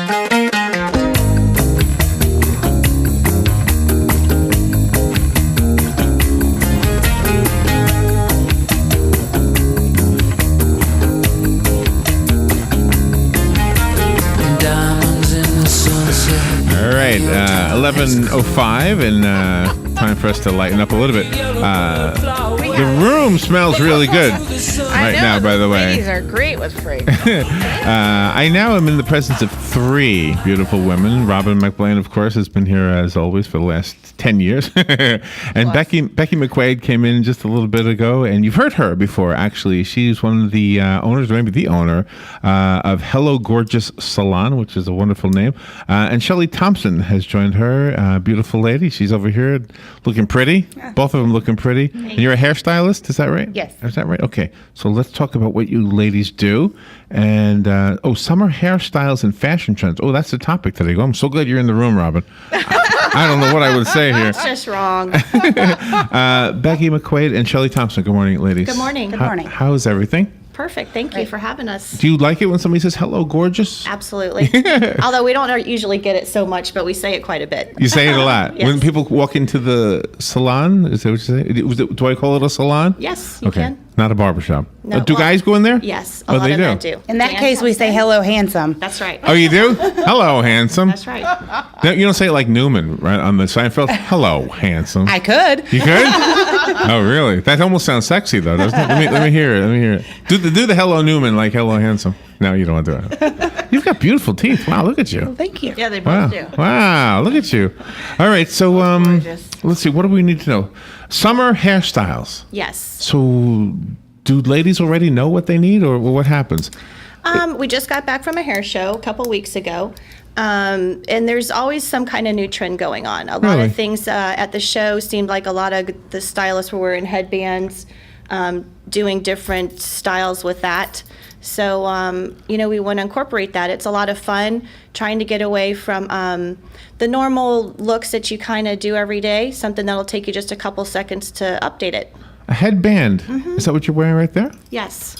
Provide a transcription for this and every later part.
All right, 11:05, and time for us to lighten up a little bit. The room smells really good right now, by the way. Ladies are great with fragrance. I now am in the presence of three beautiful women. Robin McLean, of course, has been here as always for the last 10 years. And Becky McQuade came in just a little bit ago, and you've heard her before, actually. She's one of the owners, or maybe the owner, of Hello Gorgeous Salon, which is a wonderful name. And Shelly Thompson has joined her, beautiful lady. She's over here looking pretty. Both of them looking pretty. And you're a hairstylist, is that right? Yes. Is that right? Okay. So let's talk about what you ladies do. And, summer hairstyles and fashion trends. Oh, that's the topic today. Oh, I'm so glad you're in the room, Robin. I don't know what I would say here. That's just wrong. Becky McQuade and Shelly Thompson. Good morning, ladies. Good morning. Good morning. How's everything? Perfect. Thank you for having us. Do you like it when somebody says, hello, gorgeous? Absolutely. Although we don't usually get it so much, but we say it quite a bit. You say it a lot. Yes. When people walk into the salon, is that what you say? Do I call it a salon? Yes, you Okay. can. Not a barbershop. No, Do well, guys go in there? Yes, Oh, a lot they of do? men do. In that Dan case, we say Thompson. hello, handsome. That's right. Oh, you do? Hello, handsome. That's right. No, you don't say it like Newman, right, on the Seinfeld? Hello, handsome. I could. You could? Oh, really? That almost sounds sexy, though, doesn't it? Let me hear it. Let me hear it. Do the hello, Newman, like hello, handsome. No, you don't want to do it. You've got beautiful teeth. Wow, look at you. Thank you. Yeah, they Wow. both do. Wow, look at you. All right, so gorgeous. let's see. What do we need to know? Summer hairstyles. Yes. So do ladies already know what they need, or what happens? We just got back from a hair show a couple weeks ago. And there's always some kind of new trend going on. A lot Really? of things at the show seemed like a lot of the stylists were wearing headbands, doing different styles with that. So, we want to incorporate that. It's a lot of fun trying to get away from the normal looks that you kind of do every day, something that'll take you just a couple seconds to update it. A headband. Is that what you're wearing right there? Yes.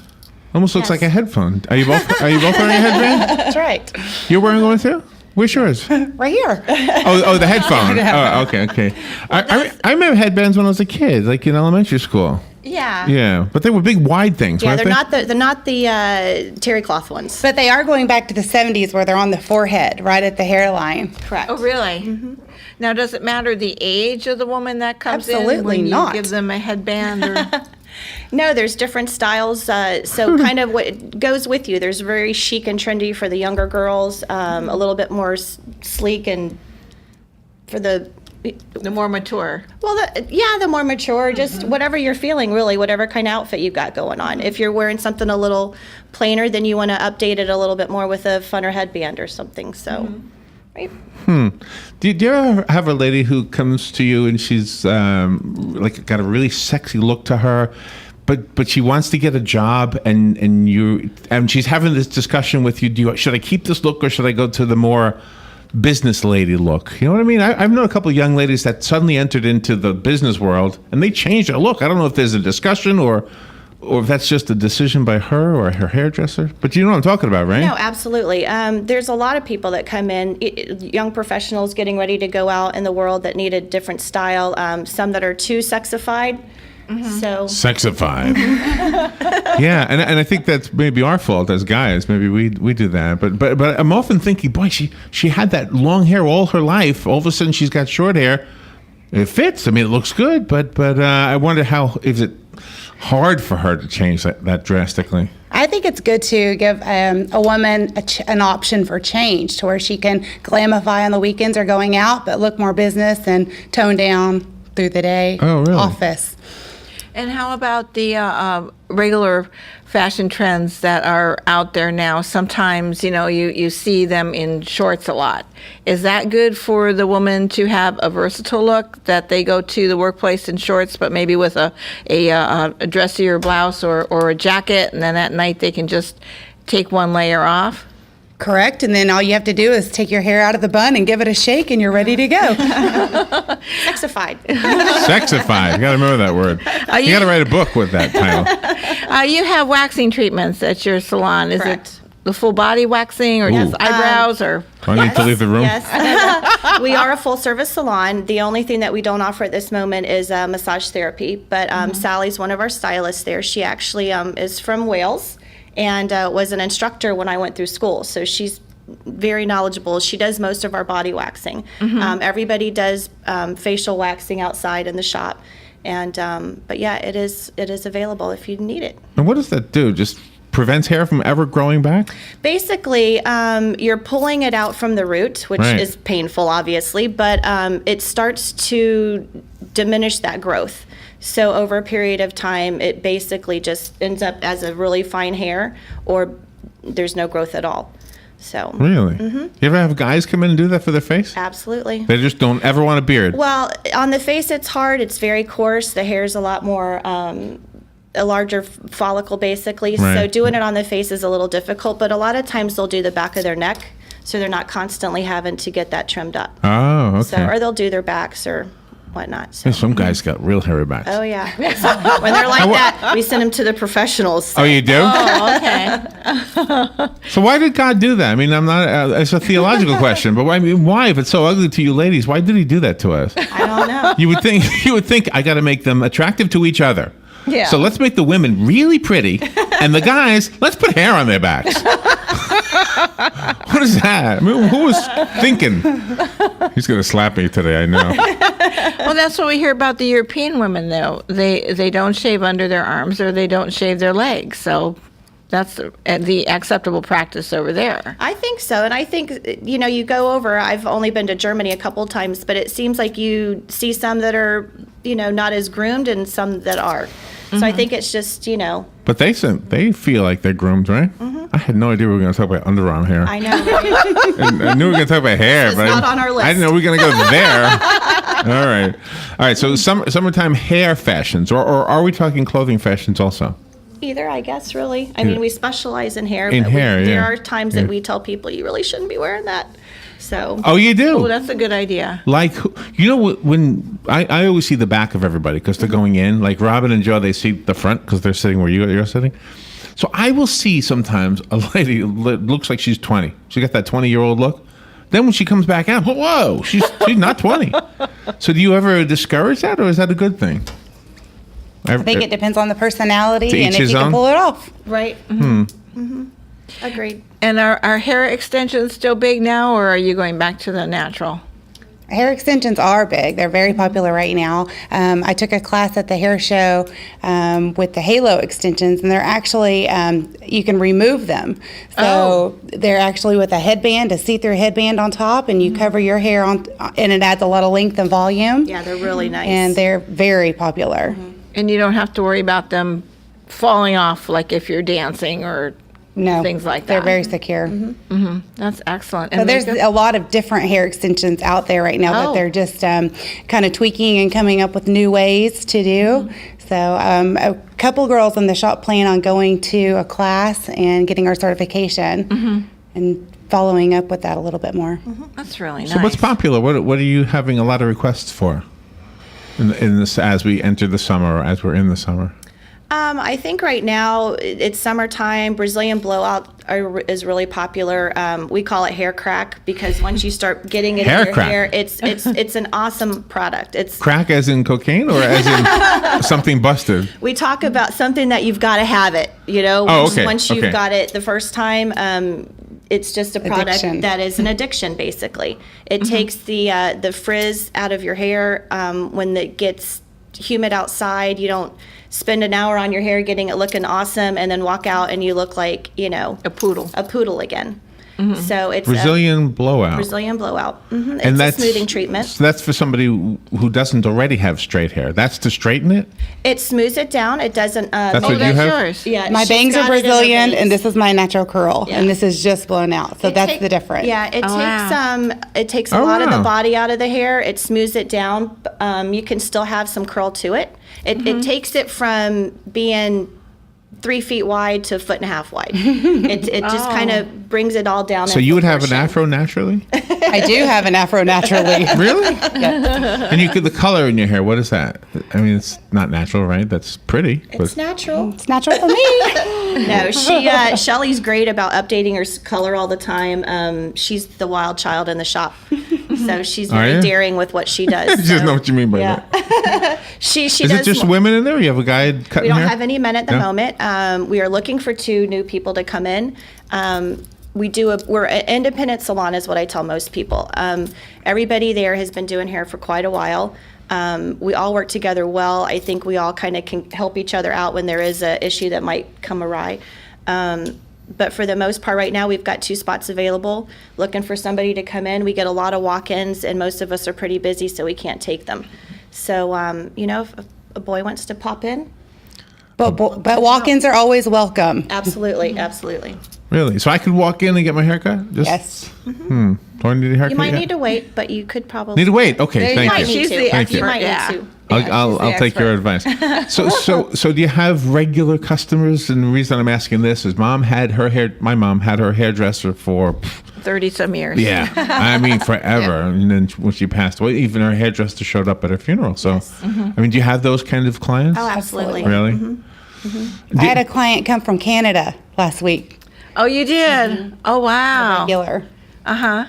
Almost looks Yes. like a headphone. Are you both wearing a headband? That's right. You're wearing one too? Where's yours? Right here. Oh, the headphone. Oh, okay. I remember headbands when I was a kid, like in elementary school. Yeah. Yeah, but they were big, wide things, Yeah, weren't they're not the terry cloth ones. But they are going back to the 70s where they're on the forehead, right at the hairline. Correct. Oh, really? Now, does it matter the age of the woman that comes in Absolutely when not. you give them a headband? Or... No, there's different styles. So kind of what goes with you. There's very chic and trendy for the younger girls, a little bit more sleek and for the more mature. Well, the more mature, just whatever you're feeling, really, whatever kind of outfit you've got going on. If you're wearing something a little plainer, then you want to update it a little bit more with a funner headband or something. So, right. Do you ever have a lady who comes to you and she's like got a really sexy look to her, but she wants to get a job and she's having this discussion with you? Should I keep this look or should I go to the more business lady look? You know what I mean? I've known a couple of young ladies that suddenly entered into the business world and they changed their look. I don't know if there's a discussion or if that's just a decision by her or her hairdresser. But you know what I'm talking about, right? No, absolutely. There's a lot of people that come in, young professionals getting ready to go out in the world that need a different style. Some that are too sexified. So Sexified. Yeah, and I think that's maybe our fault as guys. Maybe we do that. But I'm often thinking, boy, she had that long hair all her life. All of a sudden, she's got short hair. It fits. I mean, it looks good. But I wonder is it hard for her to change that drastically? I think it's good to give a woman an option for change to where she can glamify on the weekends or going out, but look more business and tone down through the day. Oh, really? Office. And how about the regular fashion trends that are out there now? Sometimes, you see them in shorts a lot. Is that good for the woman to have a versatile look, that they go to the workplace in shorts, but maybe with a dressier blouse or a jacket, and then at night they can just take one layer off? Correct. And then all you have to do is take your hair out of the bun and give it a shake and you're ready to go. sexified. Sexified. You got to remember that word. You got to write a book with that title. You have waxing treatments at your salon. Is Correct. the full body waxing or just eyebrows or? I need to leave the room. Yes. We are a full service salon. The only thing that we don't offer at this moment is massage therapy. But Sally's one of our stylists there. She actually is from Wales and was an instructor when I went through school. So she's very knowledgeable. She does most of our body waxing. Everybody does facial waxing outside in the shop. And but yeah, it is available if you need it. And what does that do? Just prevents hair from ever growing back? Basically, you're pulling it out from the root, which Right. is painful, obviously, but it starts to diminish that growth. So over a period of time, it basically just ends up as a really fine hair, or there's no growth at all. So Really? You ever have guys come in and do that for their face? absolutely. They just don't ever want a beard. Well, on the face, it's hard. It's very coarse. The hair's a lot more, a larger follicle, basically. So Right. doing it on the face is a little difficult, but a lot of times they'll do the back of their neck, so they're not constantly having to get that trimmed up. Oh, okay. So, or they'll do their backs or whatnot. So. Hey, some guys got real hairy backs. Oh, yeah. So when they're like that, we send them to the professionals. Oh, you do? Oh, okay. So why did God do that? I mean, I'm not. It's a theological question, but I mean, why? If it's so ugly to you ladies, why did He do that to us? I don't know. You would think. You would think I got to make them attractive to each other. Yeah. So let's make the women really pretty, and the guys, let's put hair on their backs. What is that? I mean, who was thinking? He's gonna slap me today. I know. Well, that's what we hear about the European women, though. They don't shave under their arms or they don't shave their legs. So that's the acceptable practice over there. I think so. And I think, you go over, I've only been to Germany a couple of times, but it seems like you see some that are, not as groomed and some that are. So I think it's just, But they feel like they're groomed, right? I had no idea we were going to talk about underarm hair. I know. Right? And I knew we were going to talk about hair, It's but not on our I didn't know we were going to go there. All right. So summertime hair fashions, or are we talking clothing fashions also? Either, I guess, really. I mean, we specialize in hair. In but hair, there yeah. are times that we tell people you really shouldn't be wearing that. So. Oh, you do? Oh, that's a good idea. Like, when I always see the back of everybody because they're going in. Like Robin and Joe, they see the front because they're sitting where you're sitting. So I will see sometimes a lady that looks like she's 20. She got that 20-year-old look. Then when she comes back out, whoa, she's not 20. So do you ever discourage that, or is that a good thing? I think it depends on the personality To each and if his you own? can pull it off. Right. Agreed. And are hair extensions still big now, or are you going back to the natural? Hair extensions are big. They're very popular right now. I took a class at the hair show with the halo extensions, and they're actually, you can remove them. So they're actually with a headband, a see-through headband on top, and you cover your hair on, and it adds a lot of length and volume. Yeah, they're really nice. And they're very popular. And you don't have to worry about them falling off, like if you're dancing or No, things like they're that. very secure. That's excellent. So And there's makeup? a lot of different hair extensions out there right now that Oh. they're just kind of tweaking and coming up with new ways to do. So a couple girls in the shop plan on going to a class and getting our certification and following up with that a little bit more. That's really nice. So what's popular? What are you having a lot of requests for in this as we enter the summer or as we're in the summer? I think right now it's summertime. Brazilian blowout is really popular. We call it hair crack because once you start getting it Hair in your crack. hair, it's an awesome product. It's Crack as in cocaine, or as in something busted? we talk about something that you've got to have it. Oh, okay, Once you've okay. got it the first time, it's just a product Addiction. that is an addiction. Basically, it takes the frizz out of your hair when it gets humid outside. You don't spend an hour on your hair getting it looking awesome and then walk out and you look like a poodle again. So it's Brazilian blowout. a Brazilian blowout. It's And a that's smoothing treatment. So that's for somebody who doesn't already have straight hair. That's to straighten it. It smooths it down. It doesn't. That's Oh, what you that's have? yours. Yeah, My she's bangs are got it in her Brazilian, bangs. and this is my natural curl, Yeah. and this is just blown out. So that's the difference. Yeah, it Oh, takes wow. it takes a Oh, lot of the wow. body out of the hair. It smooths it down. You can still have some curl to it. It takes it from being 3 feet wide to 1.5 feet wide. It just kind of brings it all down. So in you would have an proportion. afro naturally? I do have an afro naturally. Really? And you get the color in your hair. What is that? I mean, it's not natural, right? That's pretty. It's natural. It's natural for me. No, Shelly's great about updating her color all the time. She's the wild child in the shop, so she's Are very you? daring with what she does. I just know what you mean by that. Yeah. she Is does. it just women in there? Or you have a guy cutting We don't hair? have any men at the No? moment. We are looking for 2 new people to come in. We're an independent salon is what I tell most people. Everybody there has been doing hair for quite a while. We all work together well. I think we all kind of can help each other out when there is an issue that might come awry. But for the most part right now, we've got 2 spots available, looking for somebody to come in. We get a lot of walk-ins, and most of us are pretty busy, so we can't take them. So, if a boy wants to pop in, But walk-ins are always welcome. absolutely, absolutely. Really? So I could walk in and get my haircut? Just, Yes. Do I need a haircut? You might yet? need to wait, but you could probably Need to wait. Okay, There you thank go. you. Might need She's to. the Thank you. You might Yeah. need to. I'll take your advice. So do you have regular customers? And the reason I'm asking this is my mom had her hairdresser for 30 some years. yeah, I mean forever. And then when she passed away, even her hairdresser showed up at her funeral. So, I mean, do you have those kind of clients? Oh, absolutely. Really? I had a client come from Canada last week. Oh, you did? Oh, wow. Regular. Uh-huh.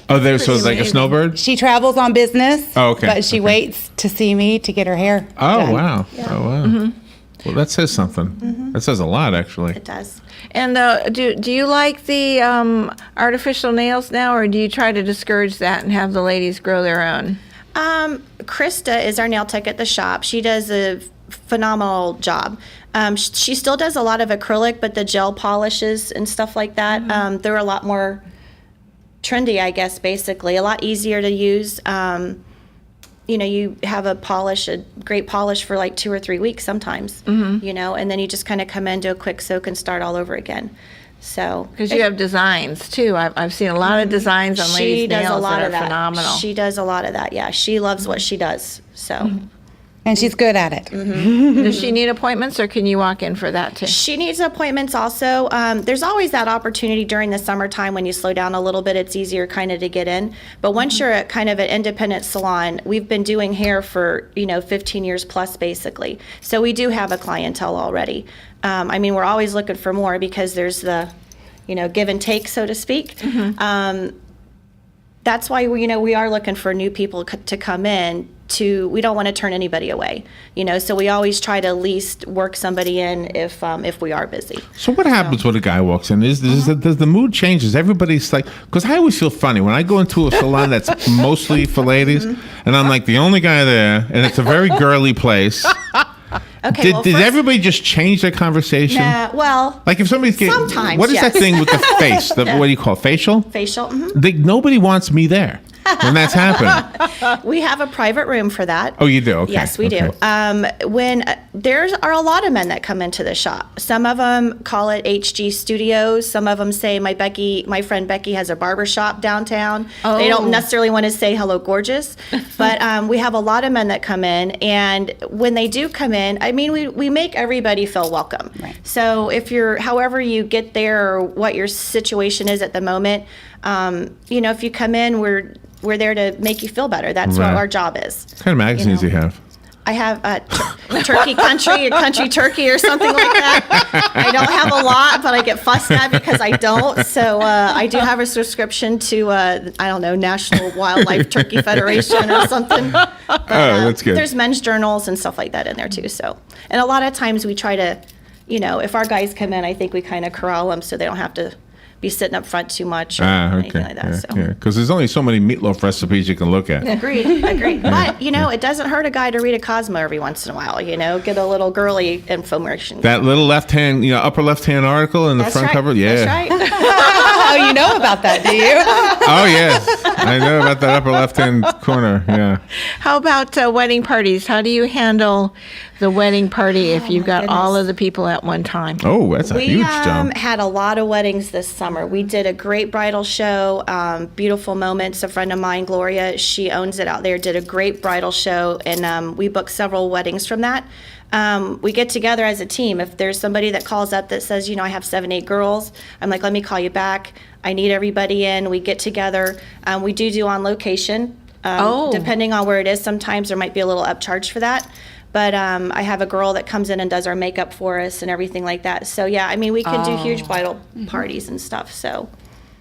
Oh, there's so Pretty like a amazing. snowbird. She travels on business. Oh, okay, But she okay. waits to see me to get her hair. Oh done. wow! Oh wow! Well, that says something. That says a lot, actually. It does. And do you like the artificial nails now, or do you try to discourage that and have the ladies grow their own? Krista is our nail tech at the shop. She does a phenomenal job. She still does a lot of acrylic, but the gel polishes and stuff like that, they're a lot more trendy, I guess, basically. A lot easier to use. You have a great polish for like 2 or 3 weeks sometimes, and then you just kind of come in, do a quick soak, and start all over again. So Because you have designs, too. I've seen a lot of designs on she ladies' does nails a lot that of are that. phenomenal. She does a lot of that. Yeah, she loves what she does. So. And she's good at it. Does she need appointments, or can you walk in for that, too? She needs appointments also. There's always that opportunity during the summertime when you slow down a little bit. It's easier kind of to get in. But once you're at kind of an independent salon, we've been doing hair for, 15 years plus basically. So we do have a clientele already. We're always looking for more because there's the, give and take, so to speak. That's why we are looking for new people to come in. We don't want to turn anybody away, so we always try to at least work somebody in if we are busy. So what happens when a guy walks in? Does the mood changes? Everybody's like, because I always feel funny when I go into a salon that's mostly for ladies, and I'm like the only guy there, and it's a very girly place. Okay. Did everybody just change their conversation? Well, Like if somebody's getting, Sometimes, what is that yes. thing with the face? What do you call it? Facial? facial. Nobody wants me there when that's happening. We have a private room for that. Oh, you do? Okay. Yes, we do. When there are a lot of men that come into the shop. Some of them call it HG Studios. Some of them say my friend Becky has a barber shop downtown. They Oh. don't necessarily want to say hello, gorgeous. But we have a lot of men that come in, and when they do come in, we make everybody feel welcome. Right. So however you get there or what your situation is at the moment, if you come in, we're there to make you feel better. That's Right. what our job is. What kind of magazines do you have? I have Turkey Country or Country Turkey or something like that. I don't have a lot, but I get fussed at because I don't. So I do have a subscription to, National Wildlife Turkey Federation or something. But, that's good. There's men's journals and stuff like that in there too. So, and a lot of times we try to, if our guys come in, I think we kind of corral them so they don't have to be sitting up front too much or anything like that. Yeah, because there's only so many meatloaf recipes you can look at. Agreed. But, it doesn't hurt a guy to read a Cosmo every once in a while, get a little girly infomercial. That little left-hand, upper left-hand article in the That's front right. cover. Yeah. That's right. Oh, you know about that, do you? Oh, yes. I know about that upper left-hand corner. Yeah. How about wedding parties? How do you handle the wedding party if you've got all goodness. of the people at one time? Oh, that's a We huge job. had a lot of weddings this summer. We did a great bridal show, Beautiful Moments. A friend of mine, Gloria, she owns it out there, did a great bridal show, and we booked several weddings from that. we get together as a team. If there's somebody that calls up that says, I have 7, 8 girls, I'm like, let me call you back. I need everybody in. We get together. We do on location. Depending on where it is, sometimes there might be a little upcharge for that. But I have a girl that comes in and does our makeup for us and everything like that. So yeah, I mean, we can do huge bridal parties and stuff. So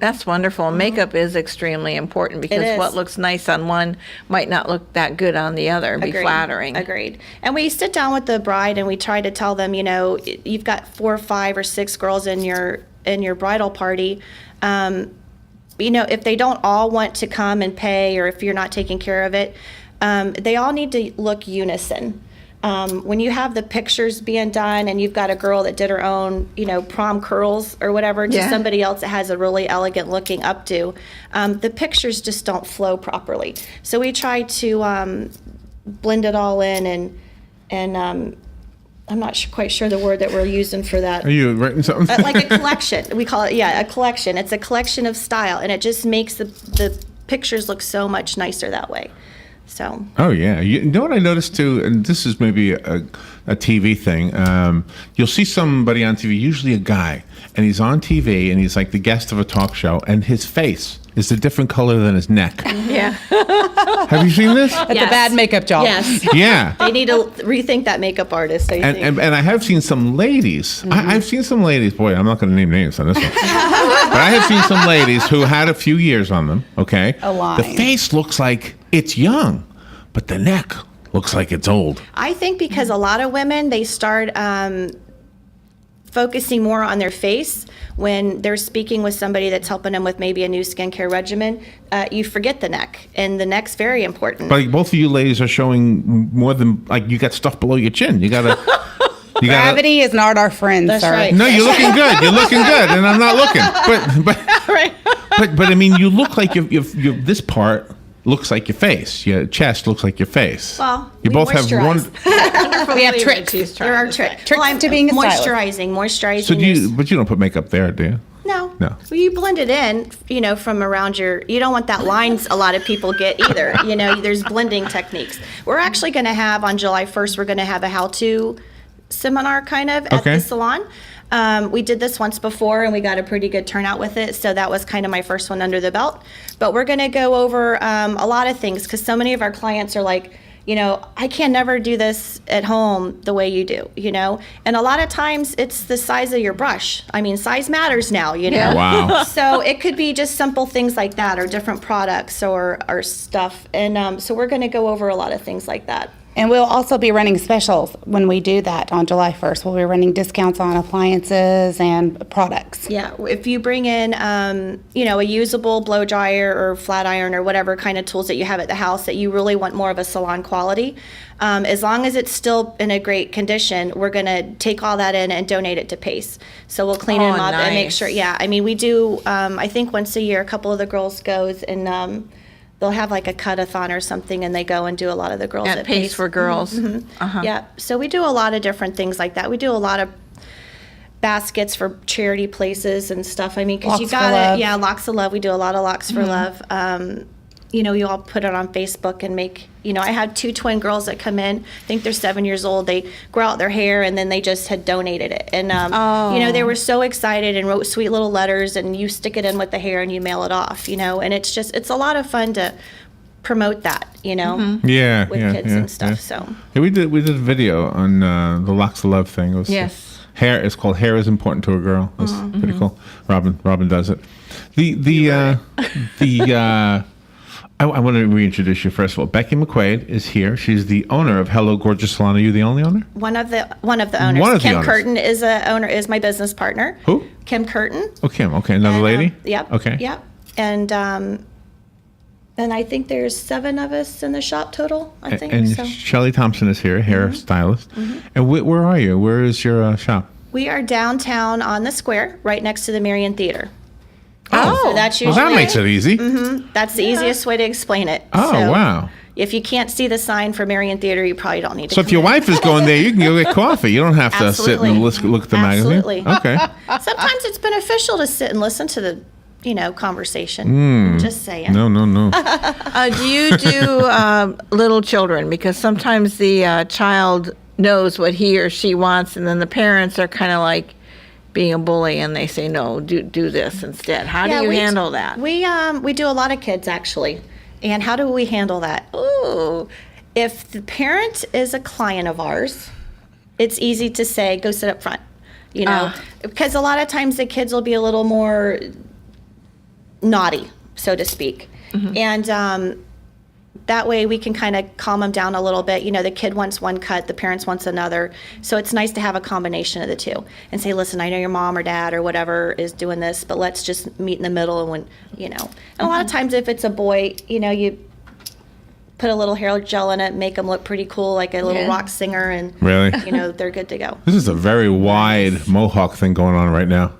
That's wonderful. Makeup is extremely important because is. what looks nice on one might not look that good on the other and be flattering. Agreed. And we sit down with the bride and we try to tell them, you've got 4, 5, or 6 girls in your bridal party. If they don't all want to come and pay, or if you're not taking care of it, they all need to look unison. When you have the pictures being done and you've got a girl that did her own, prom curls or whatever to somebody else that has a really elegant looking updo, the pictures just don't flow properly. So we try to blend it all in and I'm not quite sure the word that we're using for that. Are you writing something? Like a collection. We call it, a collection. It's a collection of style, and it just makes the pictures look so much nicer that way. So. Oh yeah, you know what I noticed too, and this is maybe a TV thing. You'll see somebody on TV, usually a guy, and he's on TV, and he's like the guest of a talk show, and his face is a different color than his neck. Yeah. Have you seen this? It's a bad makeup job. Yes. Yeah. They need to rethink that makeup artist, I think. And I have seen some ladies. I've seen some ladies. Boy, I'm not going to name names on this one. But I have seen some ladies who had a few years on them. Okay. A line. The face looks like it's young, but the neck looks like it's old. I think because a lot of women, they start focusing more on their face when they're speaking with somebody that's helping them with maybe a new skincare regimen. You forget the neck, and the neck's very important. But like, both of you ladies are showing more than, like, you got stuff below your chin. You gotta. Gravity is not our friend, That's sir. right. No, you're looking good. You're looking good, and I'm not looking. But I mean, you look like you're this part looks like your face. Your chest looks like your face. Well, you we both have moisturize. one. We have tricks. There are tricks. Tricks to being a stylist. Moisturizing. So but you don't put makeup there, do you? No. No. Well, you blend it in, from around you don't want that lines a lot of people get either. There's blending techniques. We're actually going to have on July 1st, we're going to have a how-to seminar kind of at the salon. We did this once before and we got a pretty good turnout with it. So that was kind of my first one under the belt. But we're going to go over a lot of things because so many of our clients are like, I can never do this at home the way you do, And a lot of times it's the size of your brush. I mean, size matters now, Yeah. Wow. So it could be just simple things like that or different products or stuff. And so we're going to go over a lot of things like that. And we'll also be running specials when we do that on July 1st. We'll be running discounts on appliances and products. Yeah, if you bring in, a usable blow dryer or flat iron or whatever kind of tools that you have at the house that you really want more of a salon quality, as long as it's still in a great condition, we're going to take all that in and donate it to PACE. So we'll clean them up and make sure. Yeah, I mean, we do, I think once a year, a couple of the girls goes and they'll have like a cut-a-thon or something, and they go and do a lot of the girls at PACE for girls. Mm-hmm. Uh-huh. Yeah, so we do a lot of different things like that. We do a lot of baskets for charity places and stuff. I mean, because you Locks for got Love. it. Yeah, Locks of Love. We do a lot of Locks for Love. You all put it on Facebook and make, I had 2 twin girls that come in. I think they're 7 years old. They grow out their hair and then they just had donated it. And, they were so excited and wrote sweet little letters, and you stick it in with the hair and you mail it off, and it's a lot of fun to promote that, Yeah. with kids and stuff. So Yeah, we did a video on the Locks of Love thing. It was hair. It's called "Hair is Important to a Girl." It's pretty cool. Robin does it. I want to reintroduce you first of all. Becky McQuade is here. She's the owner of Hello Gorgeous Salon. Are you the only owner? one of the owners. One of the Kim owners. Curtin is my business partner. Who? Kim Curtin. Oh, Kim. Okay, another lady. Yep. Okay. Yep. And I think there's 7 of us in the shop total. I think And so. Shelly Thompson is here, hairstylist. And where are you? Where is your shop? We are downtown on the square, right next to the Marion Theater. Oh, So that's well, usually that makes it easy. That's the easiest way to explain it. Oh, So wow. If you can't see the sign for Marion Theater, you probably don't need to. So if come your in. wife is going there, you can go get coffee. You don't have to sit and Absolutely. look at the Absolutely. magazine. Okay. Sometimes it's beneficial to sit and listen to the conversation. Just saying. No. Do you do little children? Because sometimes the child knows what he or she wants, and then the parents are kind of like being a bully, and they say, no, do this instead. How do you handle that? We do a lot of kids, actually. And how do we handle that? Ooh, if the parent is a client of ours, it's easy to say, go sit up front, you know, because a lot of times the kids will be a little more naughty, so to speak. And that way we can kind of calm them down a little bit. You know, the kid wants one cut, the parents wants another. So it's nice to have a combination of the two and say, listen, I know your mom or dad or whatever is doing this, but let's just meet in the middle. And when, you know, and a lot of times if it's a boy, you know, you put a little hair gel in it, make them look pretty cool, like a little rock singer, and, Really? you know, they're good to go. This is a very wide mohawk thing going on right now.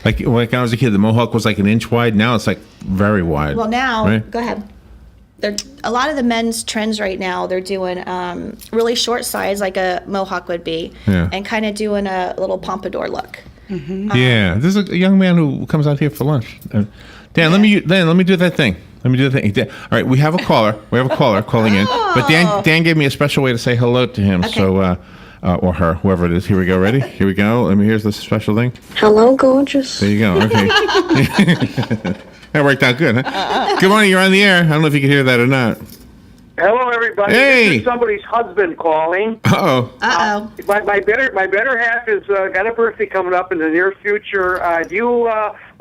Like when I was a kid, the mohawk was like an inch wide. Now it's like very wide. Well, now, right? go ahead. A lot of the men's trends right now, they're doing really short sides like a mohawk would be, and kind of doing a little pompadour look. Yeah, there's a young man who comes out here for lunch. Dan, let me do that thing. Let me do the thing. Dan, all right, we have a caller. We have a caller calling in. But Dan gave me a special way to say hello to him. Okay. So, or her, whoever it is. Here we go. Ready? Here we go. Here's the special thing. Hello, gorgeous. There you go. Okay. That worked out good, huh? Good morning. You're on the air. I don't know if you can hear that or not. Hello, everybody. Hey. This is somebody's husband calling. Uh-oh. My better half is got a birthday coming up in the near future. Do you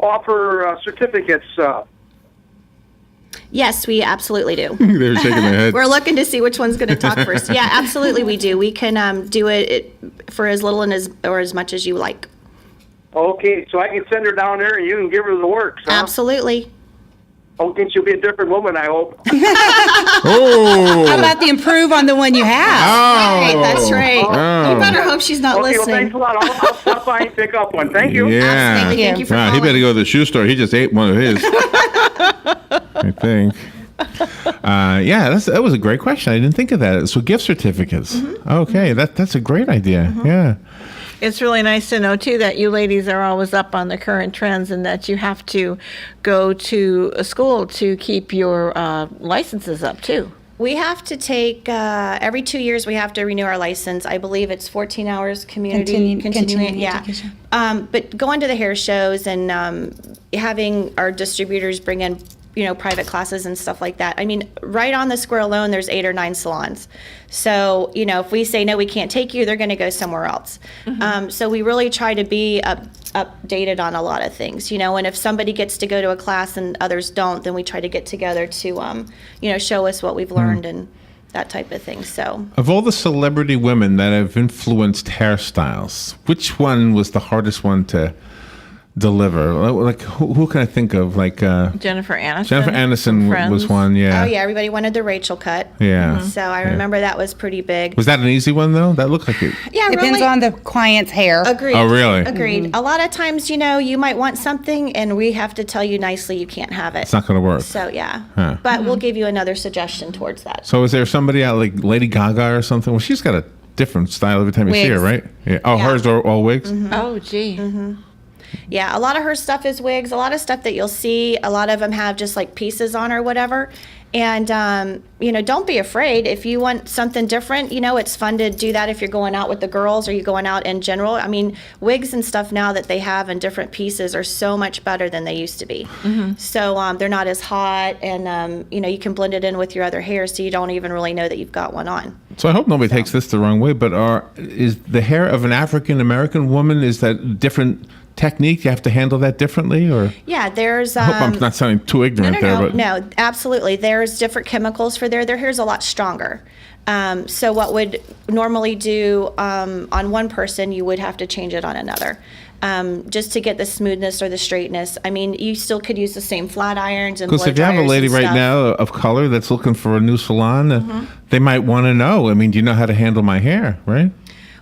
offer certificates? Yes, we absolutely do. They were shaking their head. We're looking to see which one's going to talk first. Yeah, absolutely we do. We can do it for as little and as much as you like. Okay, so I can send her down there and you can give her the works. Huh? Absolutely. Oh, think she'll be a different woman, I hope. Oh. How about the improve on the one you have? Oh. Right, that's right. Oh. You better hope she's not Okay, well, listening. thanks a lot. I'll stop by and pick up one. Thank you. Yeah. Absolutely. Thank you for Wow, he calling. better go to the shoe store. He just ate one of his. I think. Yeah, that was a great question. I didn't think of that. So gift certificates. Okay, that's a great idea. Yeah. It's really nice to know, too, that you ladies are always up on the current trends and that you have to go to a school to keep your licenses up, too. We have to take, every 2 years, we have to renew our license. I believe it's 14 hours continuing. Yeah. education. But going to the hair shows and having our distributors bring in, you know, private classes and stuff like that. I mean, right on the square alone, there's 8 or 9 salons. So, you know, if we say, no, we can't take you, they're going to go somewhere else. So we really try to be updated on a lot of things, you know, and if somebody gets to go to a class and others don't, then we try to get together to, you know, show us what we've learned and that type of thing. So Of all the celebrity women that have influenced hairstyles, which one was the hardest one to deliver? Like, who can I think of? Like Jennifer Aniston. Jennifer Aniston from was Friends. one. Yeah. oh yeah, everybody wanted the Rachel cut. Yeah. So I remember that was pretty big. Was that an easy one though? That looked like it. Yeah, Depends really. on the client's hair. Agreed. Oh, really? Agreed. A lot of times, you know, you might want something and we have to tell you nicely you can't have it. It's not going to work. So, yeah. Huh. But we'll give you another suggestion towards that. So is there somebody out like Lady Gaga or something? Well, she's got a different style every time you see her, Wigs. right? Yeah. Oh, Yeah. hers are all wigs? Oh, gee. Yeah, a lot of her stuff is wigs. A lot of stuff that you'll see, a lot of them have just like pieces on or whatever. And, you know, don't be afraid. If you want something different, you know, it's fun to do that if you're going out with the girls or you're going out in general. I mean, wigs and stuff now that they have in different pieces are so much better than they used to be. So they're not as hot and, you know, you can blend it in with your other hair so you don't even really know that you've got one on. So I hope nobody takes this the wrong way, but is the hair of an African American woman, is that different technique? You have to handle that differently, or? Yeah, there's. I hope I'm not sounding too ignorant there, but No, absolutely. There's different chemicals for their hair's a lot stronger. So what would normally do on one person, you would have to change it on another. Just to get the smoothness or the straightness. I mean, you still could use the same flat irons and blow because if you have a dryers lady and right stuff. now of color that's looking for a new salon, they might want to know. I mean, do you know how to handle my hair, right?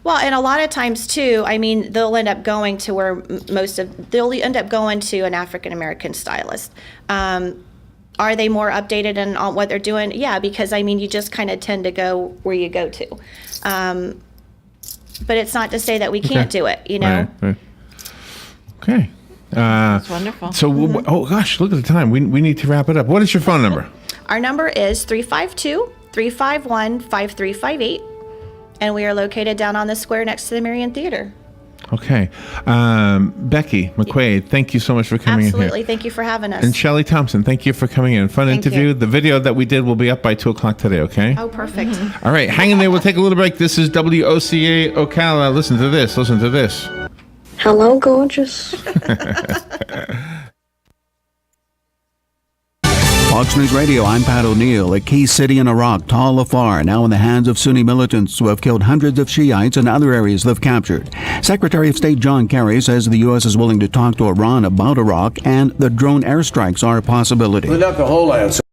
Well, and a lot of times too, I mean, they'll end up going to where they'll end up going to an African American stylist. Are they more updated on what they're doing? Yeah, because I mean, you just kind of tend to go where you go to. But it's not to say that we can't do it, you know? Right. Okay. That's wonderful. So, oh gosh, look at the time. We need to wrap it up. What is your phone number? Our number is 352-351-5358. And we are located down on the square next to the Marion Theater. Okay. Becky McQuade, thank you so much for coming Absolutely. in here. Thank you for having us. And Shelly Thompson, thank you for coming in. Fun Thank interview. you. The video that we did will be up by 2 o'clock today, okay? Oh, perfect. All right, hang in there. We'll take a little break. This is WOCA Ocala. Listen to this. Listen to this. Hello, gorgeous. Fox News Radio, I'm Pat O'Neill. A key city in Iraq, Tal Afar, now in the hands of Sunni militants who have killed hundreds of Shiites in other areas they've captured. Secretary of State John Kerry says the U.S. is willing to talk to Iran about Iraq and the drone airstrikes are a possibility. Not the whole answer.